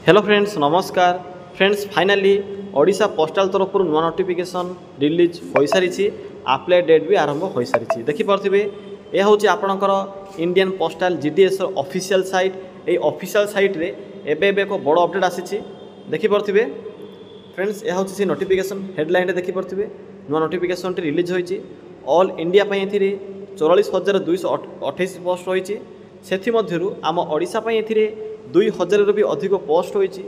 Hello friends नमस्कार friends finally Odisha postal तरफ नुआ नोटिफिकेशन रिलीज हो सारी अप्लाई डेट भी आरंभ हो सारी देखिपे यह हूँ आपणकर Indian postal GDS official site ये ऑफिशियल साइट रे एबे एक बड़ अपडेट आसी देखिपे फ्रेंड्स यह हूँ से नोटिफिकेशन हेडलाइन देखिपे नुआ नोटिफिकेशन रिलीज होती ऑल इंडिया 44,228 पोस्ट रही से आम ओडिशा ए 2,000 भी अधिक पोस्ट होती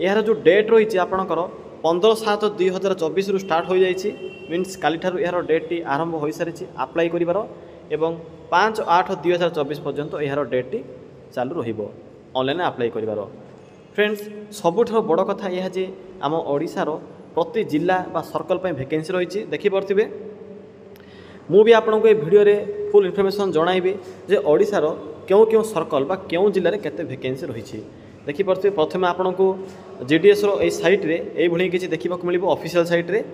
यार जो डेट रही आपणकर 15/7/2024 रु स्टार्ट हो जाइए मीन्स काली ठारू यार डेट टी आरंभ हो सारी अप्लाई करिवार एवं 5/8/2024 पर्यंत यार डेट टी चालू रहिबो ऑनलाइन अप्लाई करिवार। फ्रेंड्स सबुठ बड़ कथा यह जे आम ओडिशार प्रति जिला बा सर्कल पे वैकेंसी रही देखिपे मु भी आपको ये वीडियो रे फुल इनफॉरमेशन जणाइबी जे ओडिशार क्यों क्यों सर्कल बा क्यों जिले में केते वैकेंसी रही देखिपे प्रथम आपन को जीडीएस रो साइट रे ये भली किसी देखा मिल ऑफिशियल साइट रे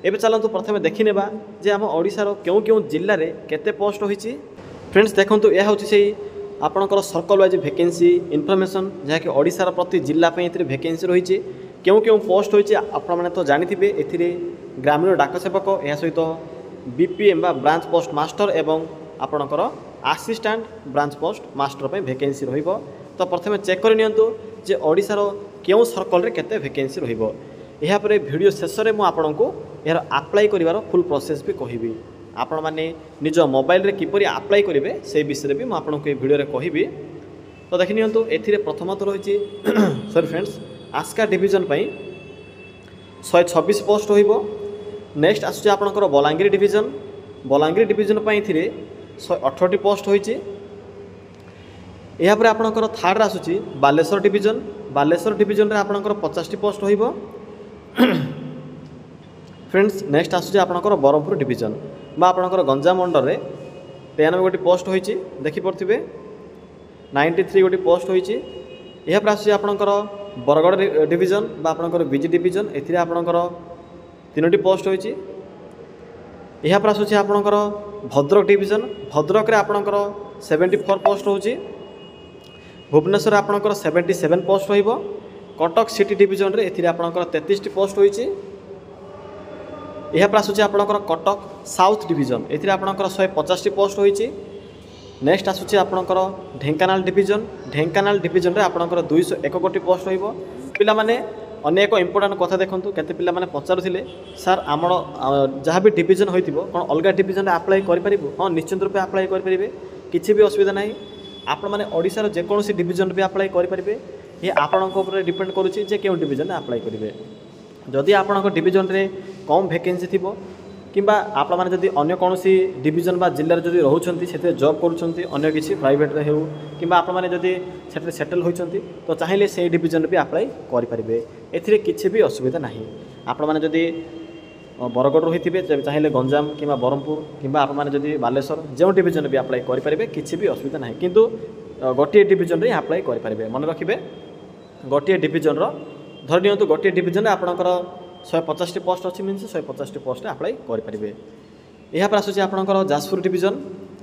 एबे चलतु प्रथम देखिनेबा जे आम ओडिशार क्यों क्यों जिले में केते पोस्ट रही। फ्रेंड्स देखंतु यह होची से आपणकर सर्कल वाइज वैकेंसी इनफॉरमेशन जहाँकि ओडिशार प्रति जिला पे एथिरे वैकेंसी रही क्यों क्यों पोस्ट होची आपण माने तो जानिथिबे एथिरे ग्रामीण डाक सेवक या सहित बीपीएम बा ब्रांच पोस्ट मास्टर एवं आपणकर असिस्टेंट ब्रांच पोस्ट मास्टर पे वैकेंसी रहिबो। तो प्रथमे चेक कर नियंतु जे ओडिशार क्यों सर्कल रे केते वैकेंसी रहिबो एहा परे वीडियो शेष रे मु आपनको यार अप्लाई करिवार फुल प्रोसेस भी कहिबी आपण माने निज मोबाइल रे किपरि अप्लाई करिवे से विषय भी मु आपनको ए वीडियो रे कहिबी। तो देखि नियंतु एथिरे प्रथमत रहिछि सॉरी फ्रेंड्स आस्का डिवीजन पई 126 पोस्ट रहिबो। नेक्स्ट आसुछि आपनकर बलांगीर डिवीजन पई थिरे 118 पोस्ट होइछि। यापर आपनकर थर्ड आसुछि बालेश्वर डिवीजन रे आपनकर 50 पोस्ट होइबो। फ्रेंड्स नेक्स्ट आसुछि आपनकर बरहमपुर डिवीजन बा आपनकर गंजाम मंडल रे 93 गोटी पोस्ट होइछि देखि परथिबे 93 गोटी पोस्ट होइछि। यापर आसुछि आपनकर बरगड़ डिवीजन बा आपनकर बीजी डिवीजन एथिरे आपनकर 3टी पोस्ट होइछि। यापर आसुछि आपनकर भद्रक डिवीजन भद्रक रे आपनकर 74 पोस्ट होछि। भुवनेश्वर आपनकर 77 पोस्ट रहिबो। कटक सिटी डिवीजन रे एथिरे आपनकर 33 पोस्ट होइछि। यापर आसुछि आपनकर कटक साउथ डिवीजन एथिरे आपनकर 150 पोस्ट होइछि। नेक्स्ट आसुछि आपनकर ढेंकानाल डिवीजन रे आपनकर 201 गोटी पोस्ट रहिबो। पिला माने अनेक इंपोर्टेंट कथा देखंतु केते पिला माने पचारुथिले सर आमर जहाँ भी डिवीजन होइतिबो कोन अलगा डिवीजन रे अप्लाई करि परिबो। हां निश्चित रूप अप्लाई करि परिबे किछि भी असुविधा नाही। आपण माने ओडिसा रो जे कोनोसी डिवीजन भी अप्लाई करि परिबे ये आपणक ऊपर डिपेंड करूछि जे केउ डिवीजन रे अप्लाई करिवे। जदि आपणक डिवीजन रे कम वैकेंसी थिबो किंबा आपण माने जदि अन्य कोनोसी डिवीजन बा जिल्ला रे जदि रहउछंती सेते जॉब करूछंती अन्य किछि प्राइवेट रे हेउ किंबा आपण माने जदि सेते सेटल होइछंती तो चाहिले से डिवीजन रे भी अप्लाई करि परिबे एथिरे किछि भी असुविधा नाही। आपण माने जदि बरगड़ रहिथिबे चाहिले गंजाम किंबा बरहमपुर किंबा आपण माने जदि बालेश्वर जे डिवीजन भी अप्लाई करि परिबे किछि भी असुविधा नाही। किंतु गोटे डिवीजन रे अप्लाई करि परिबे मन रखिबे गोटे डिवीजन रो धरि नियंतु गोटे डिवीजन रे आपणकर 150 पोस्ट अच्छी मीन्स 150 पोस्ट अप्लाई करि परिबे। एहा पर आसुछि आपणकर जाजपुर डिवीजन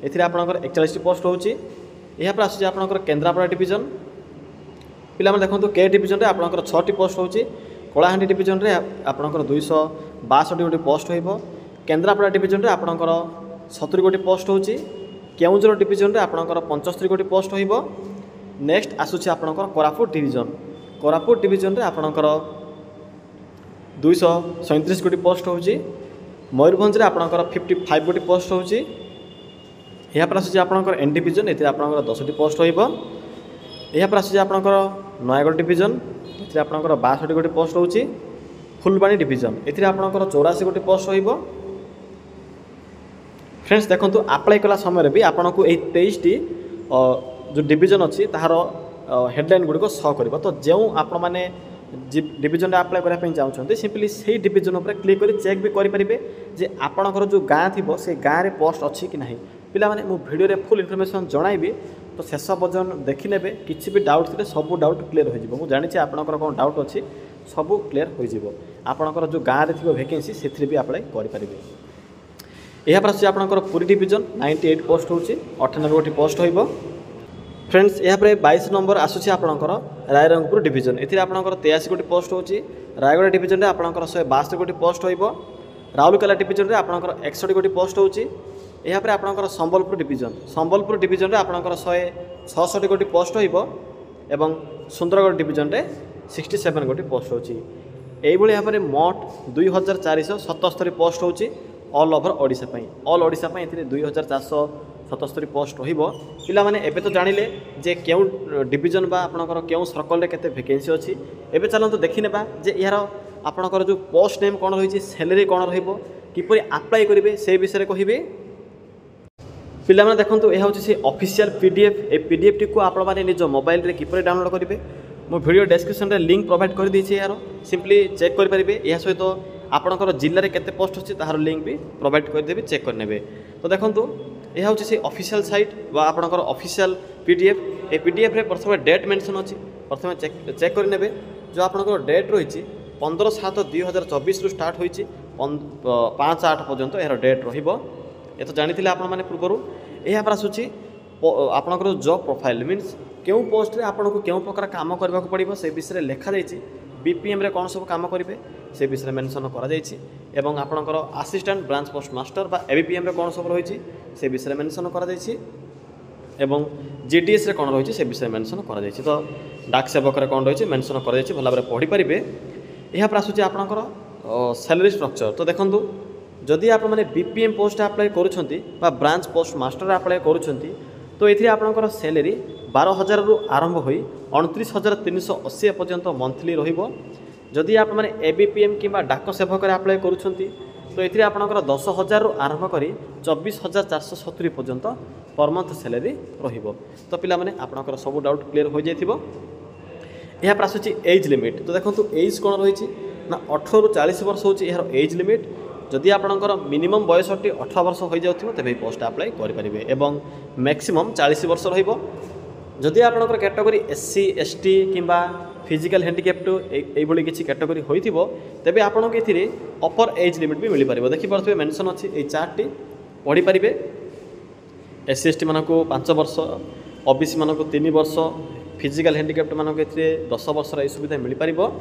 एथिरे आपणकर 41 पोस्ट होछि। एहा पर आसुछि आपणकर केन्द्रापड़ा डिवीजन पिला माने देखंतु के डिवीजन रे आपणकर 6टी पोस्ट होछि। कोलाहांडी डिवीजन रे आपणकर 262 गोटी पोस्ट होइबो। केन्द्रापड़ा डिवीजन रे आपणकर 70 गोटी पोस्ट होछि। केउंझर डिवीजन रे आपणकर 75 गोटी पोस्ट होइबो। नेक्स्ट आसुछि आपणकर कोरापुट डिवीजन रे आपणकर 237 गोटी पोस्ट होछि। मयूरभंज रे आपणकर 55 गोटी पोस्ट होछि। एहा पर आसुछि आपणकर एन डिवीजन एथिरे आपणकर 10टी पोस्ट होइबो। एहा पर आसुछि आपणकर नयागढ़ डिवीजन एथिरे आपणकर 62 गोटी पोस्ट होछि। फुलबाणी डिवीजन एथिरे आपणकर 84 गोटी पोस्ट होइबो। फ्रेंड्स देखंतु अप्लाई कला समय भी आपनको ए 23टी जो डिवीजन अछि ताहार हेडलाइन गुडी को शो करबो। तो जेउ आपण माने डिवीजन रे अप्लाई करा पे चाहउछन्ते सिंपली सेही डिवीजन ऊपर क्लिक करी चेक भी करि परिबे जे आपणकर जो गाँ थिबो से गाँ रे पोस्ट अछि कि नाही। पिला माने मु वीडियो रे फुल इनफॉरमेशन जणाइबी तो शेष पर्यंत देखि नेबे किछि भी डाउट थिले सब डाउट क्लियर हो जिवो। मु जानि छी आपणकर कोन डाउट अछि सब क्लियर हो जिवो। आपणकर जो गाँ रे थिबो वैकेंसी सेथि भी अप्लाई करि परिबे। एहा पर आपणकर पुरी डिवीजन 98 पोस्ट होछि 98 गोटी पोस्ट होइबो। फ्रेंड्स यहाँ 22 नंबर आसूसी आपणकर रायरंगपुर डिविजन एथिरे आपणकर 83 गोटी पोस्ट होची। रायगढ़ डिविजन रे आपणकर 162 गोटी पोस्ट होइबो। राउरकेला डिविजन रे आपणकर 61 गोटी पोस्ट होची। यहाँ पर आपणकर संबलपुर डिविजन रे आपणकर 166 गोटी पोस्ट होइबो एवं सुंदरगढ़ डिविजन रे 67 गोटी पोस्ट होची। एई भली यहाँ पर मोट 2477 पोस्ट होची ऑल ओवर ओडिशा पई। ऑल ओडिशा पई एथिरे 2477 पोस्ट रहिबो। पिला माने एबे तो जानिले जे केउ डिविजन बा आपणकर केउ सर्कल रे केते वैकेंसी अछि। एबे चलंतु देखि नेबा जे यार आपणकर जो पोस्ट नेम कोन रहिछि, सैलरी कोन रहिबो, किपरि अप्लाई करिवे से विषय रे कहिबे। पिला माने देखंतु एहा होछि से ऑफिशियल पीडीएफ। ए पीडीएफ टी को आपण माने निज मोबाइल रे किपरि डाउनलोड करिवे मो वीडियो डिस्क्रिप्शन रे लिंक प्रोवाइड कर दी यार सिंपली चेक कर पारे। यह सहित आपणकर जिले में केते पोस्ट अच्छी तार लिंक भी प्रोवाइड करदेवी चेक करने। तो देखो यह हूँ से ऑफिशियल साइट व आपणकर ऑफिशियल पीडीएफ। ए पीडीएफ रे प्रथम डेट मेंशन अच्छी प्रथम चेक करने। जो आपणकर डेट रही 15/7/2024 रु स्टार्ट होती 5/8 पर्यंत यार डेट रही तो जानी आपण मैंने पूर्व। यह आसूँ आपणकर जॉब प्रोफाइल मीन्स क्यों पोस्ट रे आपन को क्यों प्रकार काम करबा को पड़िबो से विषय लेखा जाइछि। बीपीएम रे कौन सब काम करेंगे से विषय मेंशन करा जाइछि एवं आपणकर असिस्टेंट ब्रांच पोस्ट मास्टर बा एबीपीएम रे कौन सब रही से विषय मेंशन करा जाइछि एवं जीडीएस रे कौन रही से विषय मेंशन करा जाइछि। तो डाक सेवक रे कौन रही मेंशन करा जाइछि भला भाबरे पढ़ी पारिबे। यह पर आसुछि आपणकर सैलरी स्ट्रक्चर। तो देखंतु जदि आप माने बीपीएम पोस्ट अप्लाई करूछंती बा ब्रांच पोस्ट मास्टर अप्लाई करूछंती तो एथि आपणकर सैलरी 12,000 रु आरंभ होई 29,380 पर्यंत मंथली रहिबो। जदि आप माने एबीपीएम किंबा डाक सेवक रे अप्लाई करूछंती तो एथि आपणकर 10,000 रु आरंभ करी 24,470 पर्यंत पर मंथ सैलरी रहिबो। तो पिला माने आपणकर सब डाउट क्लियर हो जाइथिबो। यह पर आसुछि एज लिमिट। तो देखंतु एज कोन रहिछि ना 18 रु 40 वर्ष होछि यार एज लिमिट। जदि आपणकर मिनिमम बयसटी 18 वर्ष हो जाउथिबो तबे पोस्ट अप्लाई करि परिबे एवं मैक्सिमम 40 वर्ष रहिबो। जदि आपणकर कैटेगरी एससी एसटी किंबा फिजिकल हैंडिकैप्ड एई भली किछि कैटेगरी होइथिबो तबे आपन के एथिरे अपर एज लिमिट भी मिलि परिबो। देखि परथबे मेंशन अछि ए चार्ट टी पढि परिबे। एससी एसटी मानको 5 वर्ष, ओबीसी मानको 3 वर्ष, फिजिकल हैंडिकैप्ड मानको एथिरे 10 वर्ष रा सुविधा मिलि परिबो।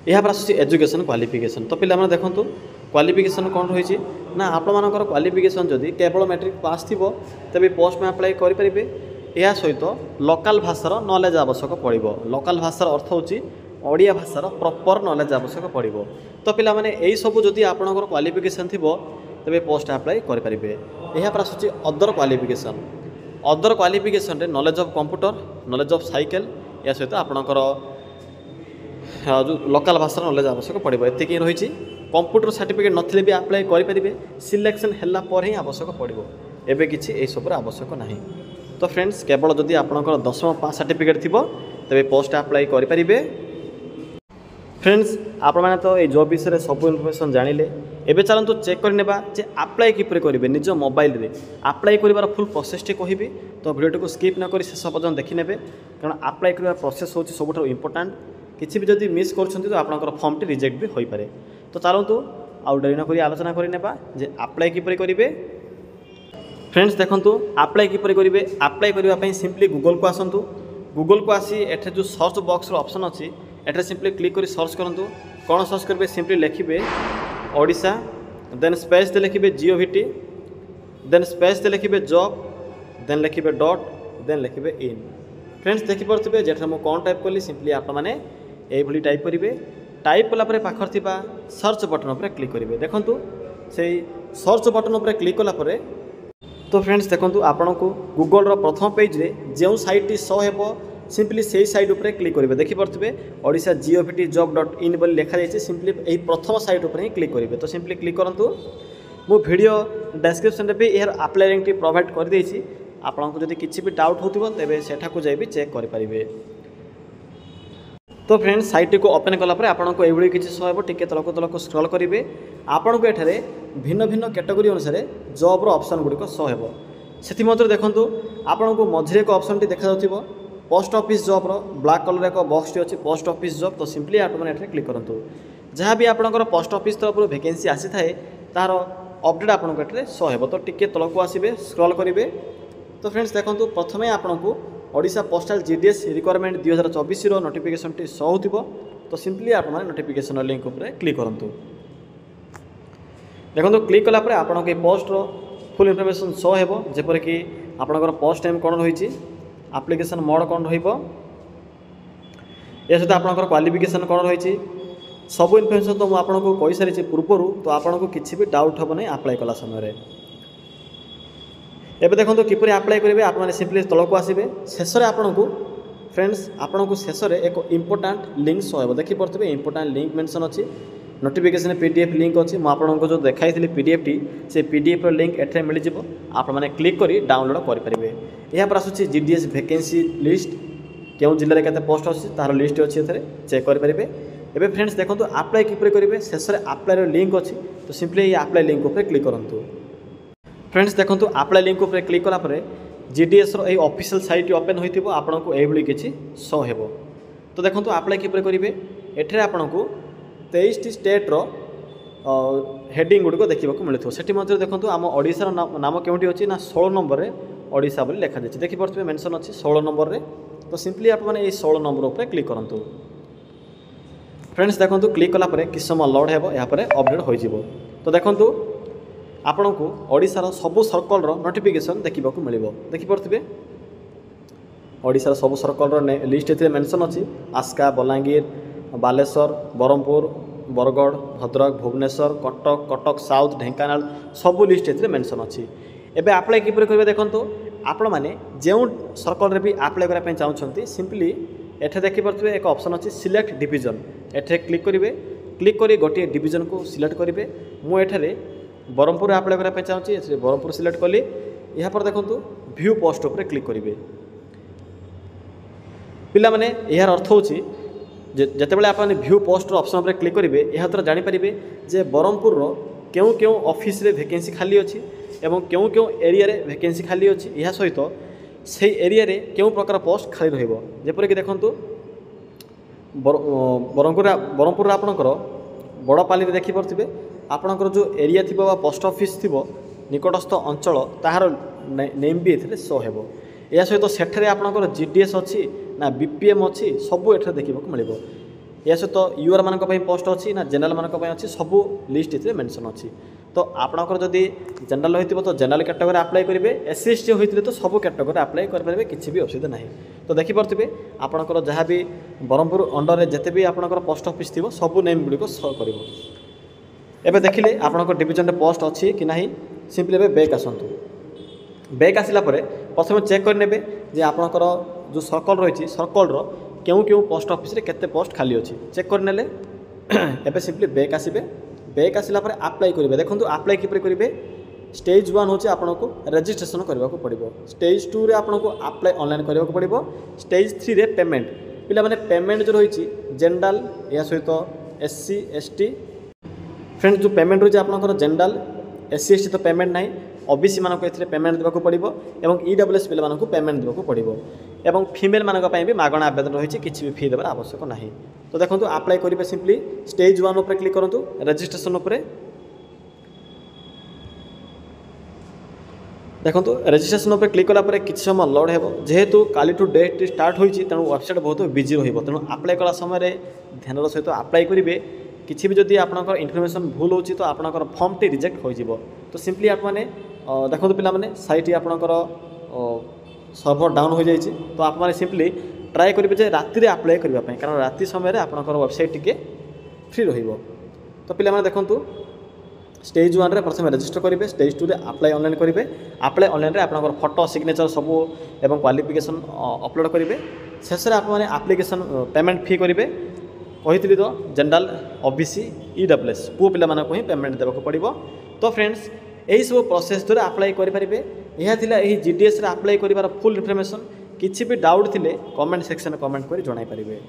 यह पर आसुछि एजुकेशन क्वालिफिकेशन। तो पिला माने देखंतु क्वालिफिकेशन कौन रही ना आपण मानकर क्वालिफिकेशन जदि केवल मैट्रिक पास थिबो तबे पोस्ट में अप्लाई करि परिबे। या सहित लोकल भाषार नॉलेज आवश्यक पड़िबो। लोकल भाषार अर्थ होछि ओडिया भाषार प्रॉपर नॉलेज आवश्यक पड़िबो। तो पिला माने एई सब जदि आपणकर क्वालिफिकेशन थिबो तबे पोस्ट अप्लाई करि परिबे। यह पर आसुछि अदर क्वालिफिकेशन। अदर क्वालिफिकेशन रे knowledge of computer, knowledge of cycle या सहित आपणकर जो लोकल भाषार नॉलेज आवश्यक पड़िबो। एतिकी रही कंप्यूटर सर्टिफिकेट नथिले भी अप्लाई करि परिबे। सिलेक्शन हैला पर ही आवश्यक पड़िबो। एबे किछि एई सब आवश्यक नाही। तो फ्रेंड्स केवल जदि आपणकर 10th पास सर्टिफिकेट थिबो तबे पोस्ट अप्लाई करि परिबे। फ्रेंड्स आपण माने तो ए जॉब विषय सब इनफॉरमेशन जानिले। एबे चलंतु चेक कर नेबा जे अप्लाई किपरि करिवे निज मोबाइल रे। अप्लाई करिवार फुल प्रोसेस टी कहिबे तो वीडियो को स्किप न करी शेष पर्यंत देखि नेबे कारण अप्लाई करिवार प्रोसेस होछि सबुठ इंपोर्टेंट। किछि भी जदि मिस करछंती तो आपणकर फॉर्म टी रिजेक्ट भी होई पारे। तो चलंतु आउ डरी न करी आलोचना करि नेबा जे अप्लाई किपरि करिवे। फ्रेंड्स देखंतु अप्लाई किपरि करिवे। अप्लाई करिवा पई सिंपली गूगल को आसंतु। गूगल को आसी एठे जो सर्च बॉक्स रो ऑप्शन अछि एठे सिंपली क्लिक करी सर्च करंतु। कोन सर्च करबे सिंपली लिखिबे ओडिशा देन स्पेस दे लिखिबे जीओवीटी देन स्पेस दे लिखिबे जॉब देन लिखिबे डॉट देन लिखिबे इन। फ्रेंड्स देखि परथिबे जेठा मो कोन टाइप करली सिंपली आप माने एई भली टाइप करिवे। टाइप कला परे पाखर थिबा सर्च बटन पर क्लिक करिवे। देखंतु सेई सर्च बटन पर क्लिक कला परे तो फ्रेंड्स देखंतु आपन को गूगल रो प्रथम पेज रे जेउ साइट टी शो हेबो सिंपली सेई साइट ऊपर क्लिक करिवे। देखि परथिबे ओडिशा जीओवीटी जॉब डॉट इन बोली लिखा जायछि। सिंपली एही प्रथम साइट ऊपर ही क्लिक करिवे। तो सिंपली क्लिक करंतु। मो वीडियो डिस्क्रिप्शन रे भी एहर अप्लाई लिंक टी प्रोवाइड कर देछि। आपन को जदि किछि भी डाउट होतिबो तबे सेठा को जाय भी चेक करि परिबे। तो फ्रेंड्स साइट को ओपन कला परे आपन को एभली किछि शो हेबो टिके तलको स्क्रॉल करिवे। आपन को एठारे भिन्न भिन्न कैटेगरी अनुसार जॉब रो ऑप्शन गुडी को शो हेबो। सेति मध्य देखंतु आपन को मझरे को ऑप्शन टी देखा जाउथिबो पोस्ट ऑफिस जॉब रो ब्लैक कलर एक बॉक्स टी अछि पोस्ट ऑफिस जॉब। तो सिंपली आप माने एठारे क्लिक करंतु। जहाँ भी आपन पोस्ट ऑफिस तरफ वैकेंसी आसी थाए तार अपडेट आपन को एठारे शो हेबो। तो टिके तलको आसीबे स्क्रॉल करिवे तो फ्रेंड्स देखो प्रथम आपन को Odisha postal GDS requirement 2024 notification T show हो तो सिंपली आप नोटिफिकेशन लिंक उपर क्लिक करूँ। देखो क्लिक कलापर आपन के पोस्ट फुल इनफॉरमेशन शो हो जपर कि आपंकर पोस्ट टाइम कौन रही एप्लिकेशन मोड कौन रही सहित आपंकर क्वालिफिकेशन कौन रही सब इनफॉरमेशन तो मुझे कही सारी पूर्वर तो आपको किसी भी डाउट हम नहीं अप्लाई कला समय। एबे देखो किपर अप्लाई करेंगे आप सिंपली तलक आसवे शेष आपन को फ्रेंड्स आपन को शेष एक इंपोर्टाट लिंक शो हो देखिपे इंपोर्टाट लिंक मेंशन अच्छी नोटिफिकेशन पीडीएफ लिंक अच्छी मुझे जो देखाई पीडीएफ टी से पीडीएफ लिंक एठे मिल जाव आप क्लिक कर डाउनलोड करेंगे। यहाँ पर आसूँ जीडीएस वैकेंसी लिस्ट क्यों जिले में केते पोस्ट अच्छी तार लिस्ट अच्छी चेक करेंगे। एबे फ्रेंड्स देखो अप्लाई किपर करेंगे शेष अप्लाई लिंक अच्छी तो सिंपली अप्लाई लिंक उपर क्लिक करूँ। फ्रेंड्स देखो अप्लाई लिंक उपर क्लिक कलापर जीडीएस रो ऑफिशियल साइट ओपन होइथिबो आपन को एभली किछि शो हेबो। तो देखो अप्लाई किपर करेंगे एठरे आपन को 23 स्टेट रो हेडिंग गुड़िक देखा मिलूँ से देखो आम ओडिशार नाम क्योंटी अच्छी ना 16 नंबर रे ओडिशा बोली लिखा जाए देखिपे मेंशन अच्छी 16 नंबर रे तो सिंपली आप 16 नंबर उपर क्लिक करूँ। फ्रेंड्स देखो क्लिक कलापर कि समय लोड हो यहाँ अपडेट हो तो देखो आपण को ओडिशार सबु सर्कल नोटिफिकेशन देखा मिल देखिपे ओडिशार सबु सर्कल लिस्ट ए मेंशन अच्छी आस्का बलांगीर बालेश्वर बरहमपुर बरगढ़ भद्रक भुवनेश्वर कटक कटक साउथ ढेंकानाल सबू लिस्ट ए मेंशन अच्छी। एबे अप्लाई किपर करेंगे देखो आपण मैंने जो सर्कल रे भी अप्लाई करने चाहते सिंपली एठे देखिपे एक ऑप्शन अच्छी सिलेक्ट डिवीजन एठे क्लिक करेंगे क्लिक कर गोटे डिवीजन को सिलेक्ट करेंगे मुझे बरहमपुर अप्लाई करने चाहूँगी बरहमपुर सिलेक्ट कली यहाँ पर देखो व्यू पोस्ट उपर क्लिक करेंगे पिला माने यार अर्थ हो जितेबाला आप व्यू पोस्ट ऑप्शन पर क्लिक करेंगे यह द्वारा जानीपारे जे बरहमपुर क्यों क्यों ऑफिस रे वैकेंसी खाली अच्छी एवं क्यों क्यों एरिया रे वैकेंसी खाली अच्छी यह सहित से एरिया रे क्यों प्रकार पोस्ट खाली रहिबो जेपरिक देखो बरहमपुर आपणकर बड़पाली देखिपे आपणकर जो एरिया थी पोस्ट ऑफिस थी निकटस्थ अंचल ताहार नेम भी ये शो हो या सहित सेठे आपणकर जीडीएस अच्छी ना बीपीएम अच्छी सबू एठे देखा मिल या सहित यूआर मान पोस्ट अच्छी ना जेनराल मान अच्छी सबू लिस्ट ये मेंशन अच्छी। तो आपणकर जदि जेनराल होती तो जेनराल कैटेगरी अप्लाई करेंगे एससी एसटी होते तो सब कैटेगरी अप्लाई करेंगे किसी भी असुविधा ना। तो देखिपे आपणकर जहाँ भी बरहमपुर अंडर जिते भी आपणकर पोस्ट ऑफिस थी सबू नेम गुड़िक शो कर। एबे देखिले आपणकर डिवीजन पोस्ट अच्छी कि नहीं सिंपली एबे बैक आसतु बैक आसला प्रथम चेक करने जे आपणकर जो सर्कल रही सर्कल क्यों क्यों पोस्ट ऑफिस रे केते पोस्ट खाली अच्छी चेक कर नेले एबे सिंपली बैक आसबे बैक आसला अप्लाई करेंगे देखो अप्लाई किपर करेंगे स्टेज 1 हूँ आपको रजिस्ट्रेशन करने को पड़ो स्टेज 2 रे आपको अप्लाई ऑनलाइन करने को पड़ो स्टेज 3 रे पेमेंट पिला माने पेमेंट जो रही जनरल या सहित एससी एसटी फ्रेंड्स जो पेमेंट रही आपंकर जनरल एससी एसटी तो पेमेंट ना ओबीसी मानक ए पेमेंट देवाक पड़ो और ईडब्ल्यूएस पिला मानक पेमेंट देवाक पड़ो और फीमेल मानक भी मागणा आवेदन रही किसी भी फी देवार आवश्यक ना। तो देखो अप्लाई करेंगे सिंपली स्टेज 1 उपर क्लिक करूँ रजिस्ट्रेशन उपर देखो रजिस्ट्रेशन उपर क्लिक कलापर किसी समय लोड हो जेहेतु काली टू डेट स्टार्ट होती तेणु वेबसाइट बहुत बिजी रही तेणु अप्लाई कला समय ध्यान सहित अप्लाई करेंगे किसी भी जदि आपंकर इनफर्मेशन भूल हो तो आपंकर फॉर्म टी रिजेक्ट हो तो सिंपली आपने देखो पे साइट आपंकर सर्वर डाउन हो जाए तो आप सिंपली ट्राए करेंगे राति अप्लाई करने कारण राति समय आपंकर वेबसाइट टी फ्री रही। तो पे देखो स्टेज 1 रे प्रथम रजिस्टर करेंगे स्टेज 2 रे अप्लाई ऑनलाइन करेंगे अप्लाई ऑनलाइन रे आपंकर फोटो सिग्नेचर सब एवं क्वालिफिकेशन अपलोड करेंगे शेष आप एप्लिकेशन पेमेंट फी करेंगे कही तो जनरल ओबीसी ईडब्ल्यूएस पु पिला मानक ही पेमेंट देवाक पड़ो। तो फ्रेंड्स यही सब प्रोसेस द्वारा अप्लाई करेंगे यह जीडीएस रे अप्लाई कर फुल इनफॉरमेशन किसी भी डाउट थिले कमेंट सेक्शन कमेंट कर जणाई पारिबे।